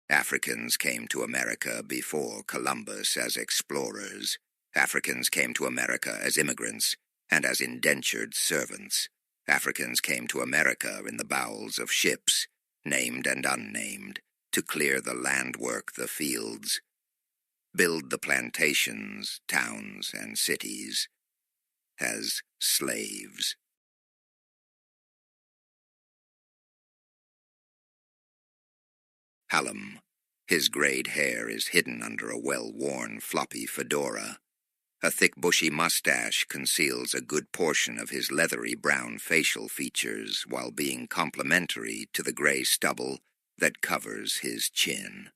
Africans came to America before Columbus as explorers. Africans came to America as immigrants and as indentured servants. Africans came to America in the bowels of ships, named and unnamed, to clear the land, work the fields, build the plantations, towns, and cities, as slaves. Hallem. His grayed hair is hidden under a well-worn floppy fedora. A thick bushy mustache conceals a good portion of his leathery brown facial features while being complementary to the gray stubble that covers his chin.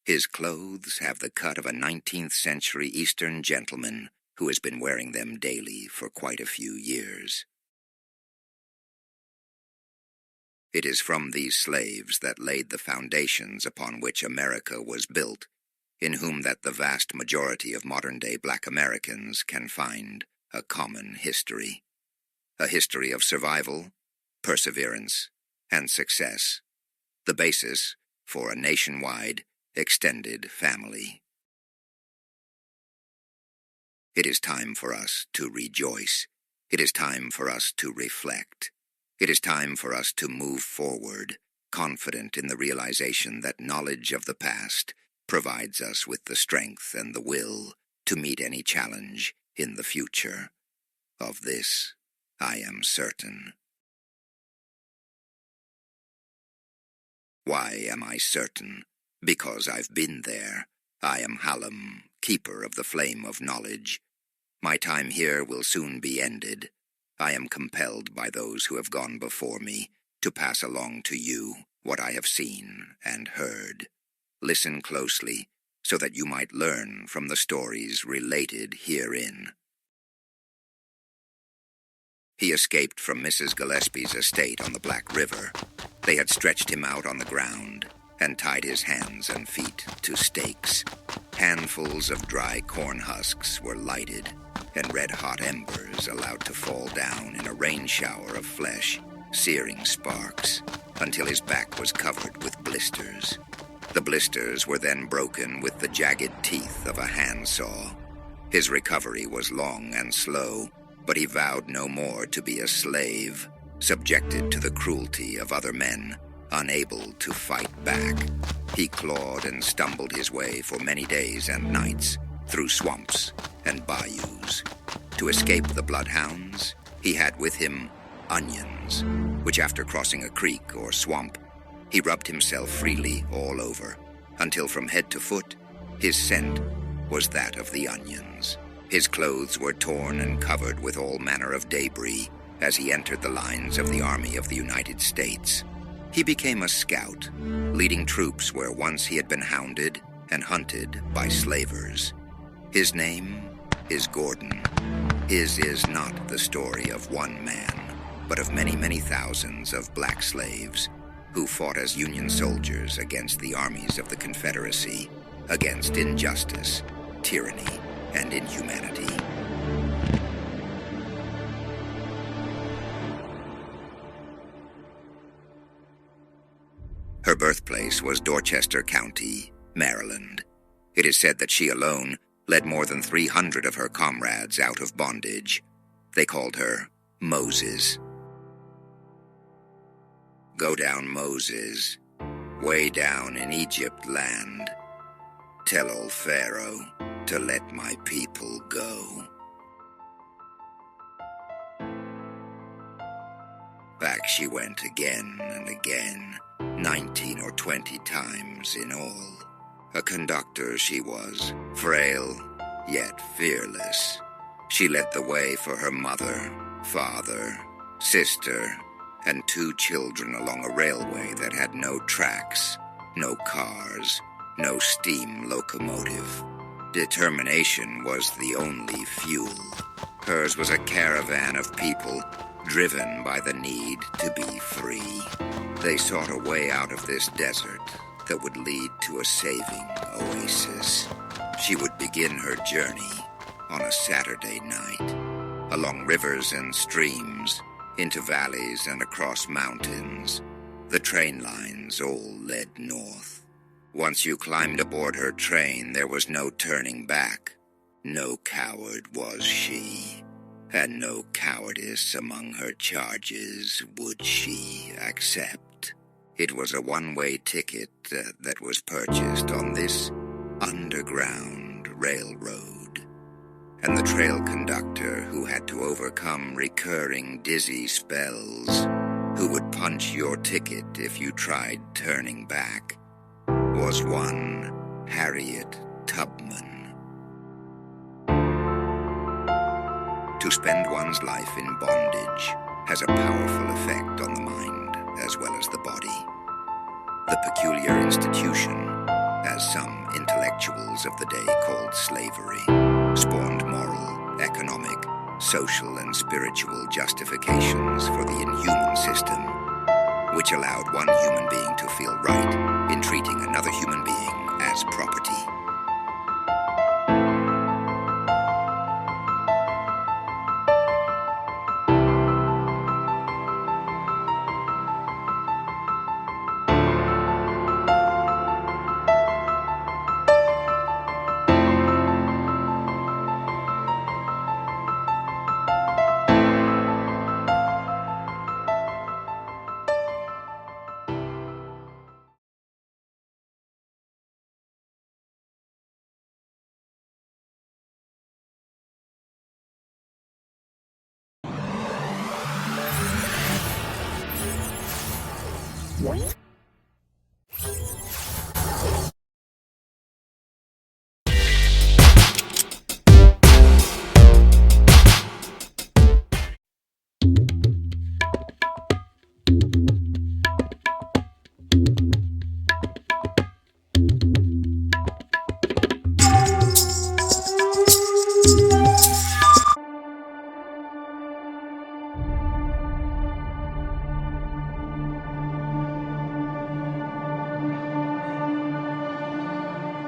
His clothes have the cut of a 19th-century Eastern gentleman who has been wearing them daily for quite a few years. It is from these slaves that laid the foundations upon which America was built, in whom that the vast majority of modern-day black Americans can find a common history. A history of survival, perseverance, and success, the basis for a nationwide, extended family. It is time for us to rejoice. It is time for us to reflect. It is time for us to move forward, confident in the realization that knowledge of the past provides us with the strength and the will to meet any challenge in the future. Of this, I am certain. Why am I certain? Because I've been there. I am Hallem, keeper of the flame of knowledge. My time here will soon be ended. I am compelled by those who have gone before me to pass along to you what I have seen and heard. Listen closely so that you might learn from the stories related herein. He escaped from Mrs. Gillespie's estate on the Black River. They had stretched him out on the ground and tied his hands and feet to stakes. Handfuls of dry corn husks were lighted, and red-hot embers allowed to fall down in a rain shower of flesh, searing sparks, until his back was covered with blisters. The blisters were then broken with the jagged teeth of a handsaw. His recovery was long and slow, but he vowed no more to be a slave, subjected to the cruelty of other men, unable to fight back. He clawed and stumbled his way for many days and nights, through swamps and bayous. To escape the bloodhounds, he had with him onions, which after crossing a creek or swamp, he rubbed himself freely all over, until from head to foot, his scent was that of the onions. His clothes were torn and covered with all manner of debris as he entered the lines of the Army of the United States. He became a scout, leading troops where once he had been hounded and hunted by slavers. His name is Gordon. His is not the story of one man, but of many, many thousands of black slaves who fought as Union soldiers against the armies of the Confederacy, against injustice, tyranny, and inhumanity. Her birthplace was Dorchester County, Maryland. It is said that she alone led more than 300 of her comrades out of bondage. They called her Moses. Go down, Moses, way down in Egypt land. Tell old Pharaoh to let my people go. Back she went again and again, 19 or 20 times in all. A conductor she was, frail, yet fearless. She led the way for her mother, father, sister, and 2 children along a railway that had no tracks, no cars, no steam locomotive. Determination was the only fuel. Hers was a caravan of people, driven by the need to be free. They sought a way out of this desert that would lead to a saving oasis. She would begin her journey on a Saturday night, along rivers and streams, into valleys and across mountains. The train lines all led north. Once you climbed aboard her train, there was no turning back. No coward was she, and no cowardice among her charges would she accept. It was a one-way ticket that was purchased on this underground railroad. And the trail conductor, who had to overcome recurring dizzy spells, who would punch your ticket if you tried turning back, was one Harriet Tubman. To spend one's life in bondage has a powerful effect on the mind as well as the body. The peculiar institution, as some intellectuals of the day called slavery, spawned moral, economic, social, and spiritual justifications for the inhuman system, which allowed one human being to feel right in treating another human being as property.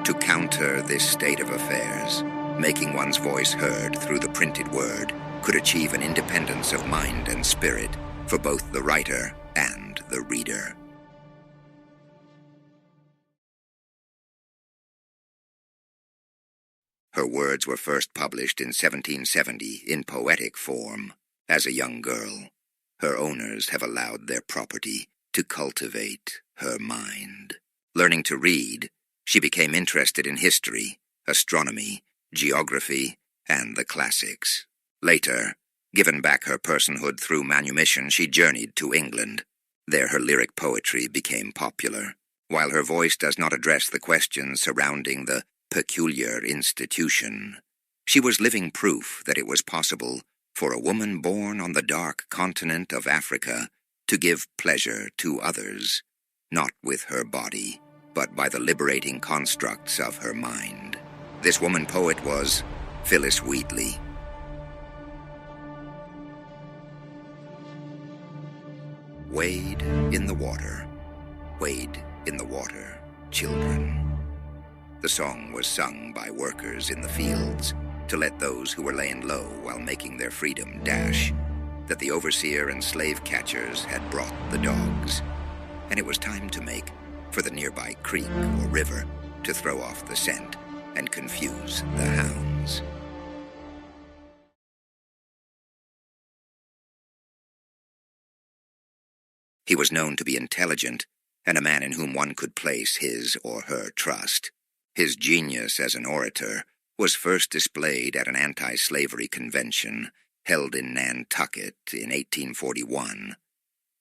To counter this state of affairs, making one's voice heard through the printed word could achieve an independence of mind and spirit for both the writer and the reader. Her words were first published in 1770 in poetic form. As a young girl, her owners have allowed their property to cultivate her mind. Learning to read, she became interested in history, astronomy, geography, and the classics. Later, given back her personhood through manumission, she journeyed to England. There her lyric poetry became popular. While her voice does not address the questions surrounding the peculiar institution, she was living proof that it was possible for a woman born on the dark continent of Africa to give pleasure to others, not with her body, but by the liberating constructs of her mind. This woman poet was Phyllis Wheatley. Wade in the water, wade in the water, children. The song was sung by workers in the fields to let those who were laying low while making their freedom dash, that the overseer and slave catchers had brought the dogs, and it was time to make for the nearby creek or river to throw off the scent and confuse the hounds. He was known to be intelligent and a man in whom one could place his or her trust. His genius as an orator was first displayed at an anti-slavery convention held in Nantucket in 1841.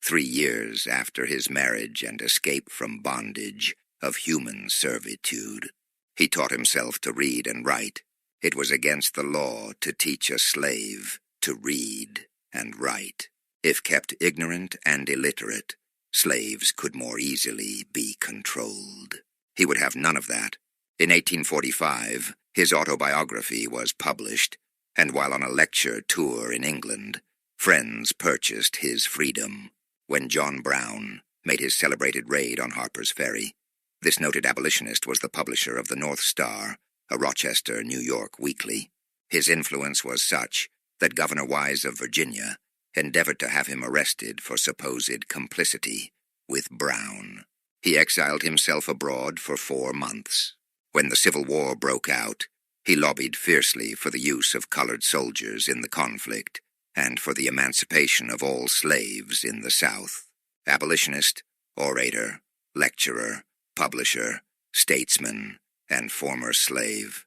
3 years after his marriage and escape from bondage of human servitude. He taught himself to read and write. It was against the law to teach a slave to read and write. If kept ignorant and illiterate, slaves could more easily be controlled. He would have none of that. In 1845, His autobiography was published, and while on a lecture tour in England, friends purchased his freedom. When John Brown made his celebrated raid on Harper's Ferry, this noted abolitionist was the publisher of the North Star, a Rochester, New York weekly. His influence was such that Governor Wise of Virginia endeavored to have him arrested for supposed complicity with Brown. He exiled himself abroad for 4 months. When the Civil War broke out, he lobbied fiercely for the use of colored soldiers in the conflict and for the emancipation of all slaves in the South. Abolitionist, orator, lecturer, publisher, statesman, and former slave.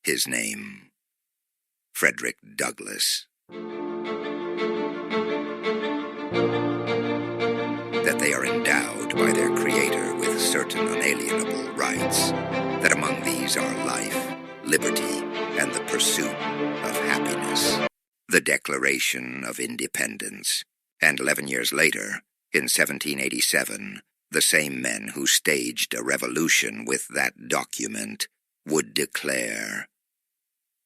His name, Frederick Douglass. That they are endowed by their Creator with certain unalienable rights, that among these are life, liberty, and the pursuit of happiness. The Declaration of Independence. And 11 years later, in 1787, the same men who staged a revolution with that document would declare,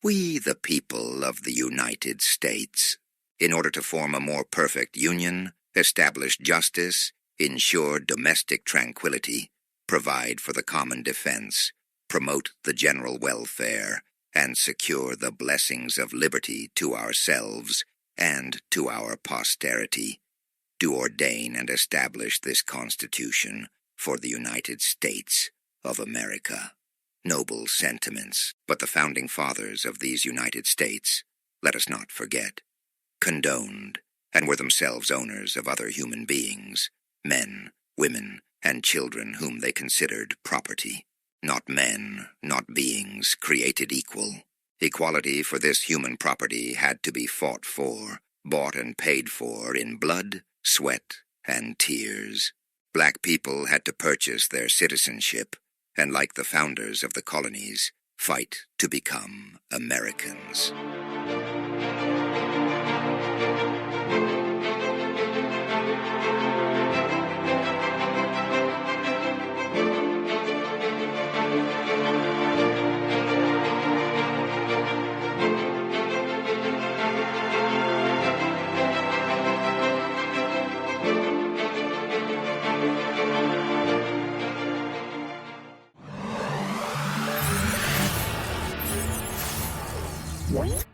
"We, the people of the United States, in order to form a more perfect union, establish justice, ensure domestic tranquility, provide for the common defense, promote the general welfare, and secure the blessings of liberty to ourselves and to our posterity, do ordain and establish this Constitution for the United States of America." Noble sentiments, but the founding fathers of these United States, let us not forget, condoned and were themselves owners of other human beings, men, women, and children whom they considered property. Not men, not beings created equal. Equality for this human property had to be fought for, bought and paid for in blood, sweat, and tears. Black people had to purchase their citizenship, and like the founders of the colonies, fight to become Americans. What?